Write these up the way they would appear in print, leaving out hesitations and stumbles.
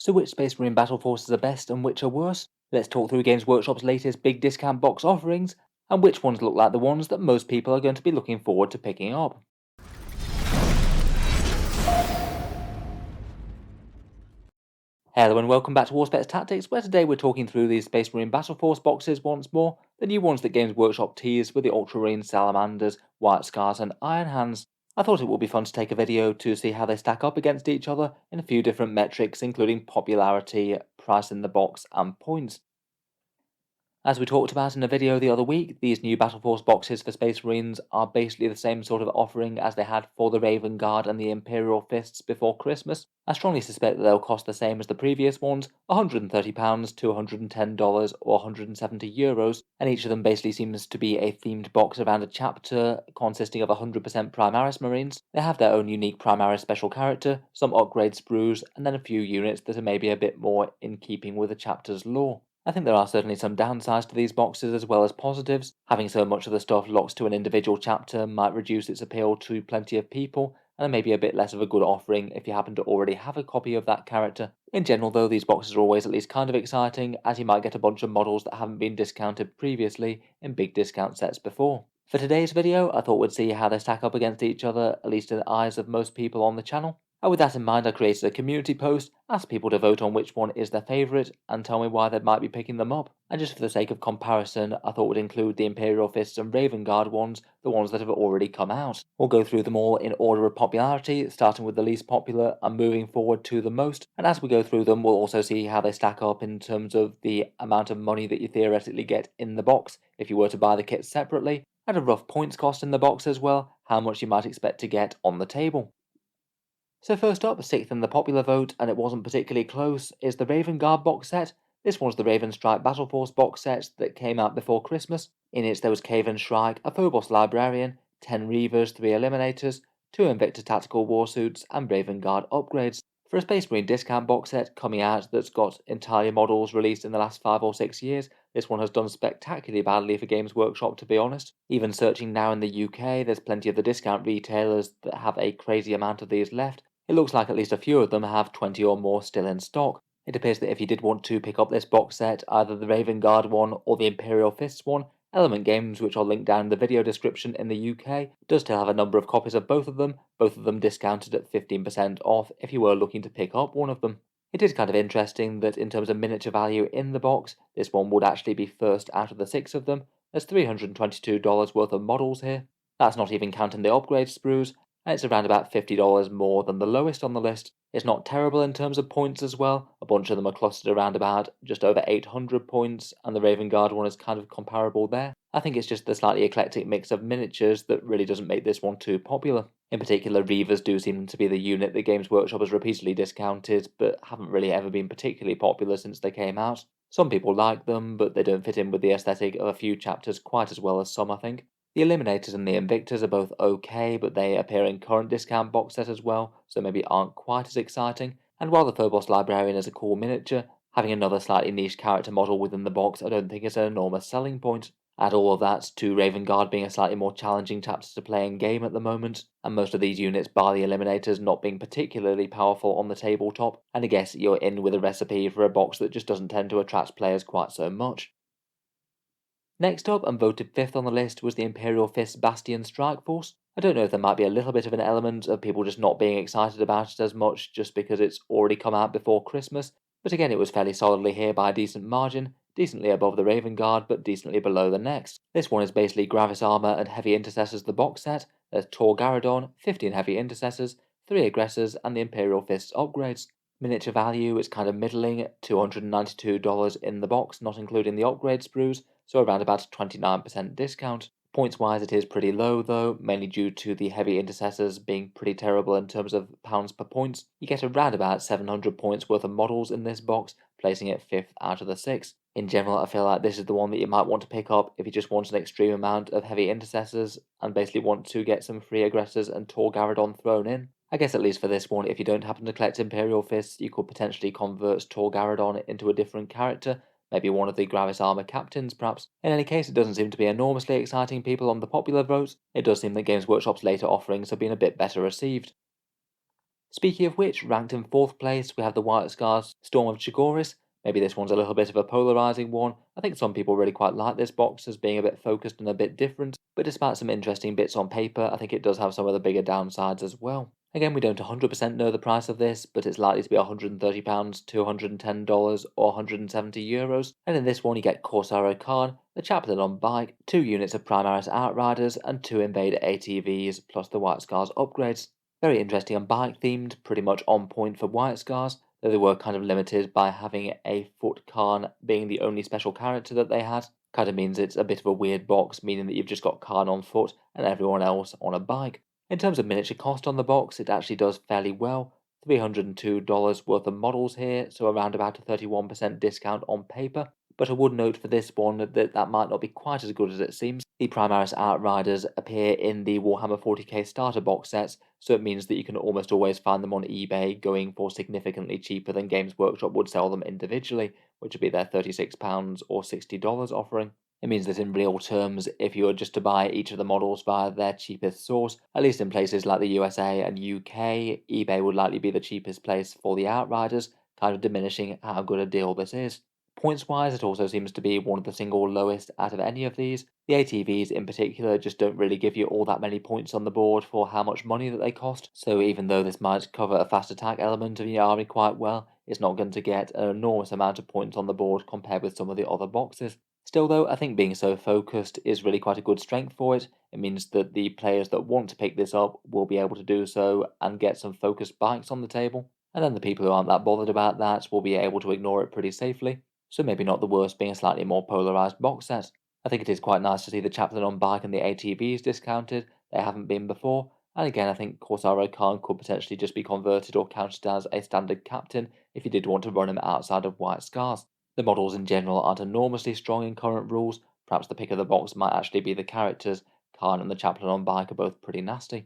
So which Space Marine battle forces are best and which are worse? Let's talk through Games Workshop's latest big discount box offerings, and which ones look like the ones that most people are going to be looking forward to picking up. Hello and welcome back to Warspecs Tactics, where today we're talking through these Space Marine Battle Force boxes once more, the new ones that Games Workshop teased with the Ultramarines, Salamanders, White Scars and Iron Hands. I thought it would be fun to take a video to see how they stack up against each other in a few different metrics, including popularity, price in the box and points. As we talked about in a video the other week, these new Battleforce boxes for Space Marines are basically the same sort of offering as they had for the Raven Guard and the Imperial Fists before Christmas. I strongly suspect that they'll cost the same as the previous ones, £130 to $110 or €170, and each of them basically seems to be a themed box around a chapter consisting of 100% Primaris Marines. They have their own unique Primaris special character, some upgrade sprues, and then a few units that are maybe a bit more in keeping with the chapter's lore. I think there are certainly some downsides to these boxes as well as positives. Having so much of the stuff locked to an individual chapter might reduce its appeal to plenty of people, and maybe a bit less of a good offering if you happen to already have a copy of that character. In general though, these boxes are always at least kind of exciting, as you might get a bunch of models that haven't been discounted previously in big discount sets before. For today's video, I thought we'd see how they stack up against each other, at least in the eyes of most people on the channel. And with that in mind, I created a community post, asked people to vote on which one is their favourite, and tell me why they might be picking them up. And just for the sake of comparison, I thought we'd include the Imperial Fists and Raven Guard ones, the ones that have already come out. We'll go through them all in order of popularity, starting with the least popular and moving forward to the most. And as we go through them, we'll also see how they stack up in terms of the amount of money that you theoretically get in the box if you were to buy the kits separately, and a rough points cost in the box as well, how much you might expect to get on the table. So first up, sixth in the popular vote, and it wasn't particularly close, is the Raven Guard box set. This one's the Ravenstrike Battleforce box set that came out before Christmas. In it there was Ravenstrike, a Phobos Librarian, 10 Reavers, 3 Eliminators, 2 Invicta Tactical Warsuits, and Raven Guard upgrades. For a Space Marine discount box set coming out that's got entire models released in the last 5 or 6 years, this one has done spectacularly badly for Games Workshop, to be honest. Even searching now in the UK, there's plenty of the discount retailers that have a crazy amount of these left. It looks like at least a few of them have 20 or more still in stock. It appears that if you did want to pick up this box set, either the Raven Guard one or the Imperial Fists one, Element Games, which I'll link down in the video description in the UK, does still have a number of copies of both of them discounted at 15% off if you were looking to pick up one of them. It is kind of interesting that in terms of miniature value in the box, this one would actually be first out of the 6 of them. There's $322 worth of models here. That's not even counting the upgrade sprues, and it's around about $50 more than the lowest on the list. It's not terrible in terms of points as well. A bunch of them are clustered around about just over 800 points, and the Raven Guard one is kind of comparable there. I think it's just the slightly eclectic mix of miniatures that really doesn't make this one too popular. In particular, Reavers do seem to be the unit that Games Workshop has repeatedly discounted, but haven't really ever been particularly popular since they came out. Some people like them, but they don't fit in with the aesthetic of a few chapters quite as well as some, I think. The Eliminators and the Invictors are both okay, but they appear in current discount box set as well, so maybe aren't quite as exciting. And while the Phobos Librarian is a cool miniature, having another slightly niche character model within the box I don't think is an enormous selling point. Add all of that to Raven Guard being a slightly more challenging chapter to play in game at the moment, and most of these units, bar the Eliminators, not being particularly powerful on the tabletop, and I guess you're in with a recipe for a box that just doesn't tend to attract players quite so much. Next up, and voted 5th on the list, was the Imperial Fist Bastion Strike Force. I don't know if there might be a little bit of an element of people just not being excited about it as much just because it's already come out before Christmas, but again it was fairly solidly here by a decent margin, decently above the Raven Guard but decently below the next. This one is basically Gravis Armor and Heavy Intercessors the box set. There's Tor Garadon, 15 Heavy Intercessors, 3 Aggressors and the Imperial Fists upgrades. Miniature value is kind of middling at $292 in the box, not including the upgrade sprues, so around about a 29% discount. Points wise it is pretty low though, mainly due to the Heavy Intercessors being pretty terrible in terms of pounds per points. You get around about 700 points worth of models in this box, placing it 5th out of the 6. In general, I feel like this is the one that you might want to pick up if you just want an extreme amount of Heavy Intercessors and basically want to get some free Aggressors and Tor Garadon thrown in. I guess at least for this one, if you don't happen to collect Imperial Fists, you could potentially convert Tor Garadon into a different character, maybe one of the Gravis Armor captains perhaps. In any case, it doesn't seem to be enormously exciting people on the popular vote. It does seem that Games Workshop's later offerings have been a bit better received. Speaking of which, ranked in 4th place, we have the White Scars Storm of Chogoris. Maybe this one's a little bit of a polarizing one. I think some people really quite like this box as being a bit focused and a bit different, but despite some interesting bits on paper, I think it does have some of the bigger downsides as well. Again, we don't 100% know the price of this, but it's likely to be £130, $210, or €170. And in this one, you get Corsaro Khan, the Chaplain on bike, 2 units of Primaris Outriders, and 2 Invader ATVs, plus the White Scars upgrades. Very interesting and bike themed, pretty much on point for White Scars, though they were kind of limited by having a foot Khan being the only special character that they had. Kind of means it's a bit of a weird box, meaning that you've just got Khan on foot and everyone else on a bike. In terms of miniature cost on the box, it actually does fairly well. $302 worth of models here, so around about a 31% discount on paper. But I would note for this one that might not be quite as good as it seems. The Primaris Outriders appear in the Warhammer 40k starter box sets, so it means that you can almost always find them on eBay going for significantly cheaper than Games Workshop would sell them individually, which would be their £36 or $60 offering. It means that in real terms, if you were just to buy each of the models via their cheapest source, at least in places like the USA and UK, eBay would likely be the cheapest place for the Outriders, kind of diminishing how good a deal this is. Points-wise, it also seems to be one of the single lowest out of any of these. The ATVs in particular just don't really give you all that many points on the board for how much money that they cost, so even though this might cover a fast attack element of your army quite well, it's not going to get an enormous amount of points on the board compared with some of the other boxes. Still though, I think being so focused is really quite a good strength for it. It means that the players that want to pick this up will be able to do so and get some focused bikes on the table, and then the people who aren't that bothered about that will be able to ignore it pretty safely. So maybe not the worst being a slightly more polarised box set. I think it is quite nice to see the Chaplain on bike and the ATVs discounted. They haven't been before. And again, I think Corsaro Khan could potentially just be converted or counted as a standard captain if you did want to run him outside of White Scars. The models in general aren't enormously strong in current rules. Perhaps the pick of the box might actually be the characters. Khan and the Chaplain on bike are both pretty nasty.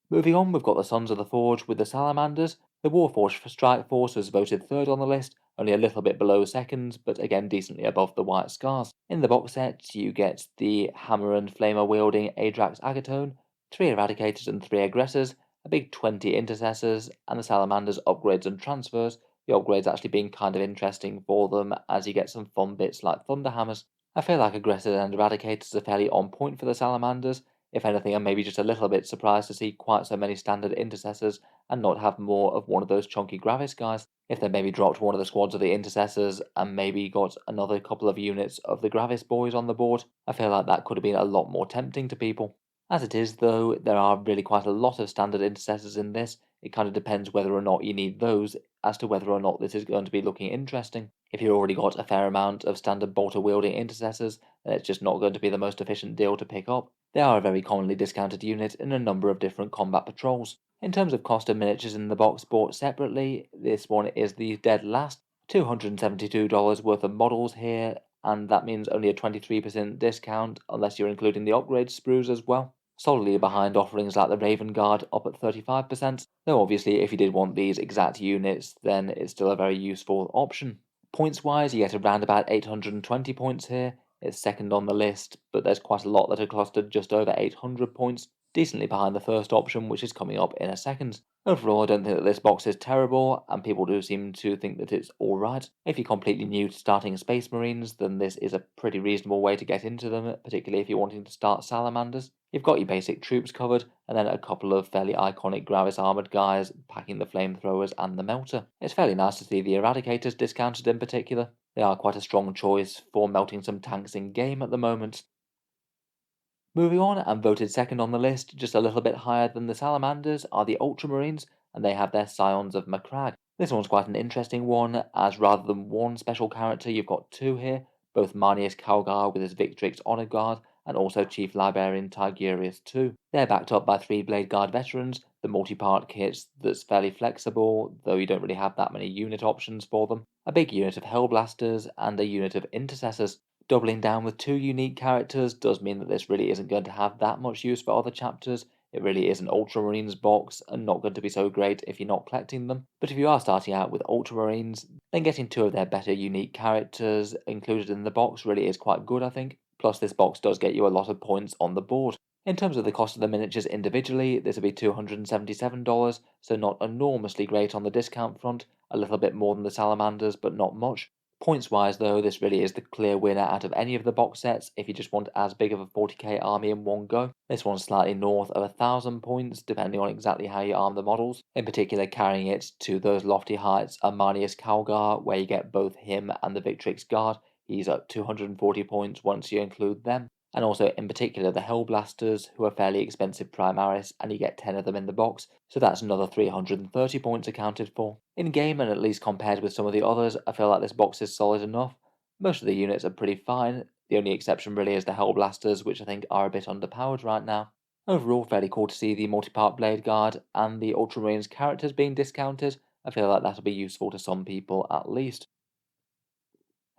Moving on, we've got the Sons of the Forge with the Salamanders. The Warforged Strike Force was voted 3rd on the list, only a little bit below 2nd, but again decently above the White Scars. In the box set, you get the hammer and flamer wielding Adrax Agatone, 3 Eradicators and 3 Aggressors, a big 20 Intercessors, and the Salamanders upgrades and transfers, the upgrades actually being kind of interesting for them as you get some fun bits like Thunderhammers. I feel like Aggressors and Eradicators are fairly on point for the Salamanders. If anything, I'm maybe just a little bit surprised to see quite so many standard intercessors and not have more of one of those chunky Gravis guys. If they maybe dropped one of the squads of the intercessors and maybe got another couple of units of the Gravis boys on the board, I feel like that could have been a lot more tempting to people. As it is, though, there are really quite a lot of standard intercessors in this. It kind of depends whether or not you need those as to whether or not this is going to be looking interesting. If you've already got a fair amount of standard bolter wielding intercessors, then it's just not going to be the most efficient deal to pick up. They are a very commonly discounted unit in a number of different combat patrols. In terms of cost of miniatures in the box bought separately, this one is the dead last. $272 worth of models here, and that means only a 23% discount unless you're including the upgrade sprues as well. Solidly behind offerings like the Raven Guard up at 35%, though obviously if you did want these exact units, then it's still a very useful option. Points wise, you get around about 820 points here. It's 2nd on the list, but there's quite a lot that are clustered just over 800 points, decently behind the first option, which is coming up in a second. Overall, I don't think that this box is terrible, and people do seem to think that it's alright. If you're completely new to starting Space Marines, then this is a pretty reasonable way to get into them, particularly if you're wanting to start Salamanders. You've got your basic troops covered, and then a couple of fairly iconic Gravis armoured guys packing the flamethrowers and the melter. It's fairly nice to see the Eradicators discounted in particular. They are quite a strong choice for melting some tanks in game at the moment. Moving on, and voted 2nd on the list, just a little bit higher than the Salamanders, are the Ultramarines, and they have their Scions of Macragge. This one's quite an interesting one, as rather than one special character, you've got 2 here, both Marnius Calgar with his Victrix Honor Guard, and also Chief Librarian Tigurius too. They're backed up by 3 Blade Guard veterans, the multi-part kits that's fairly flexible, though you don't really have that many unit options for them, a big unit of Hellblasters, and a unit of Intercessors. Doubling down with 2 unique characters does mean that this really isn't going to have that much use for other chapters. It really is an Ultramarines box and not going to be so great if you're not collecting them. But if you are starting out with Ultramarines, then getting 2 of their better unique characters included in the box really is quite good, I think. Plus, this box does get you a lot of points on the board. In terms of the cost of the miniatures individually, this would be $277, so not enormously great on the discount front, a little bit more than the Salamanders, but not much. Points wise, though, this really is the clear winner out of any of the box sets if you just want as big of a 40k army in one go. This one's slightly north of 1,000 points, depending on exactly how you arm the models, in particular carrying it to those lofty heights are Marnius Calgar, where you get both him and the Victrix Guard. He's at 240 points once you include them. And also, in particular, the Hellblasters, who are fairly expensive Primaris, and you get 10 of them in the box, so that's another 330 points accounted for. In game, and at least compared with some of the others, I feel like this box is solid enough. Most of the units are pretty fine, the only exception really is the Hellblasters, which I think are a bit underpowered right now. Overall, fairly cool to see the multi-part Blade Guard and the Ultramarines characters being discounted. I feel like that'll be useful to some people at least.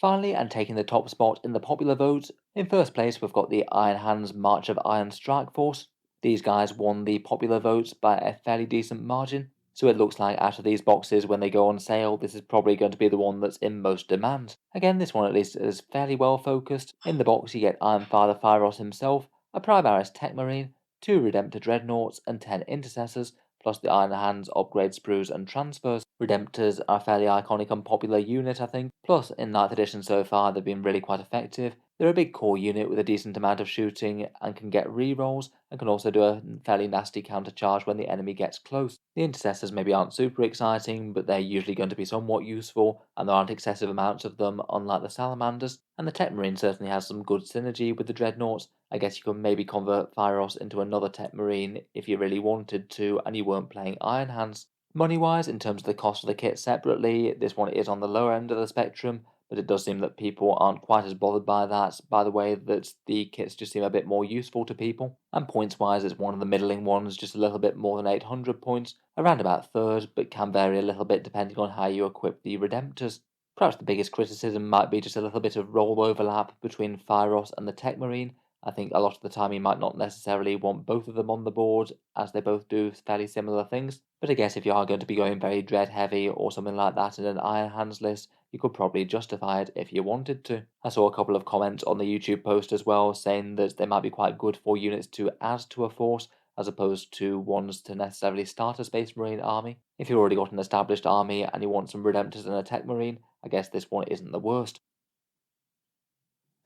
Finally, and taking the top spot in the popular vote, in first place we've got the Iron Hands March of Iron Strike Force. These guys won the popular votes by a fairly decent margin, so it looks like out of these boxes when they go on sale, this is probably going to be the one that's in most demand. Again, this one at least is fairly well focused. In the box you get Iron Father Phyros himself, a Primaris Tech Marine, 2 Redemptor Dreadnoughts and 10 Intercessors, plus the Iron Hands upgrade sprues and transfers. Redemptors are a fairly iconic and popular unit, I think. Plus, in 9th edition so far, they've been really quite effective. They're a big core unit with a decent amount of shooting and can get rerolls and can also do a fairly nasty countercharge when the enemy gets close. The Intercessors maybe aren't super exciting, but they're usually going to be somewhat useful, and there aren't excessive amounts of them, unlike the Salamanders. And the Tech Marine certainly has some good synergy with the Dreadnoughts. I guess you could maybe convert Phyros into another Tech Marine if you really wanted to and you weren't playing Iron Hands. Money wise, in terms of the cost of the kit separately, this one is on the lower end of the spectrum, but it does seem that people aren't quite as bothered by that, by the way that the kits just seem a bit more useful to people. And points wise, it's one of the middling ones, just a little bit more than 800 points, around about third, but can vary a little bit depending on how you equip the Redemptors. Perhaps the biggest criticism might be just a little bit of role overlap between Phyros and the Tech Marine. I think a lot of the time you might not necessarily want both of them on the board, as they both do fairly similar things. But I guess if you are going to be going very dread heavy or something like that in an Iron Hands list, you could probably justify it if you wanted to. I saw a couple of comments on the YouTube post as well saying that they might be quite good for units to add to a force, as opposed to ones to necessarily start a Space Marine army. If you've already got an established army and you want some Redemptors and a Tech Marine, I guess this one isn't the worst.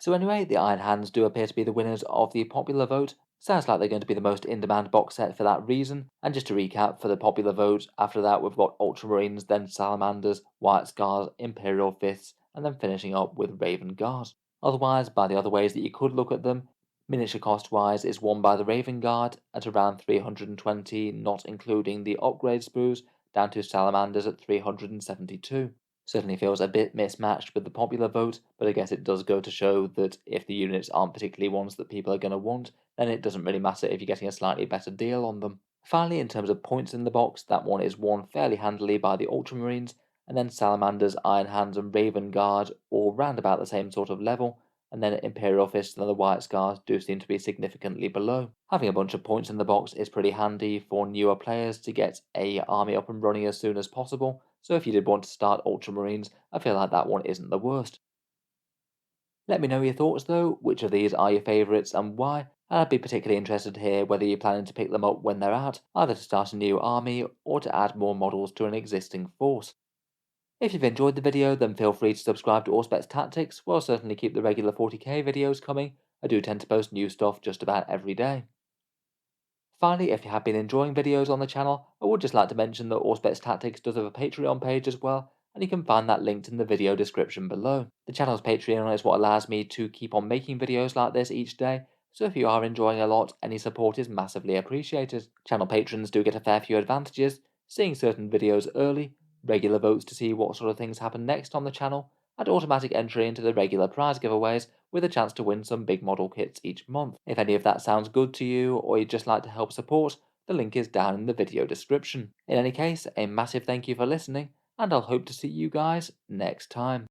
So anyway, the Iron Hands do appear to be the winners of the popular vote. Sounds like they're going to be the most in-demand box set for that reason. And just to recap, for the popular vote, after that we've got Ultramarines, then Salamanders, White Scars, Imperial Fists, and then finishing up with Raven Guard. Otherwise, by the other ways that you could look at them, miniature cost-wise is won by the Raven Guard at around 320, not including the upgrade sprues, down to Salamanders at 372. Certainly feels a bit mismatched with the popular vote, but I guess it does go to show that if the units aren't particularly ones that people are going to want, then it doesn't really matter if you're getting a slightly better deal on them. Finally, in terms of points in the box, that one is won fairly handily by the Ultramarines, and then Salamanders, Iron Hands, and Raven Guard all round about the same sort of level, and then Imperial Fists and the White Scars do seem to be significantly below. Having a bunch of points in the box is pretty handy for newer players to get a army up and running as soon as possible, so if you did want to start Ultramarines, I feel like that one isn't the worst. Let me know your thoughts though, which of these are your favourites and why, and I'd be particularly interested to hear whether you're planning to pick them up when they're out, either to start a new army or to add more models to an existing force. If you've enjoyed the video, then feel free to subscribe to Auspex Tactics. We'll certainly keep the regular 40k videos coming. I do tend to post new stuff just about every day. Finally, if you have been enjoying videos on the channel, I would just like to mention that Auspex Tactics does have a Patreon page as well, and you can find that linked in the video description below. The channel's Patreon is what allows me to keep on making videos like this each day, so if you are enjoying a lot, any support is massively appreciated. Channel patrons do get a fair few advantages, seeing certain videos early, regular votes to see what sort of things happen next on the channel, and automatic entry into the regular prize giveaways with a chance to win some big model kits each month. If any of that sounds good to you, or you'd just like to help support, the link is down in the video description. In any case, a massive thank you for listening, and I'll hope to see you guys next time.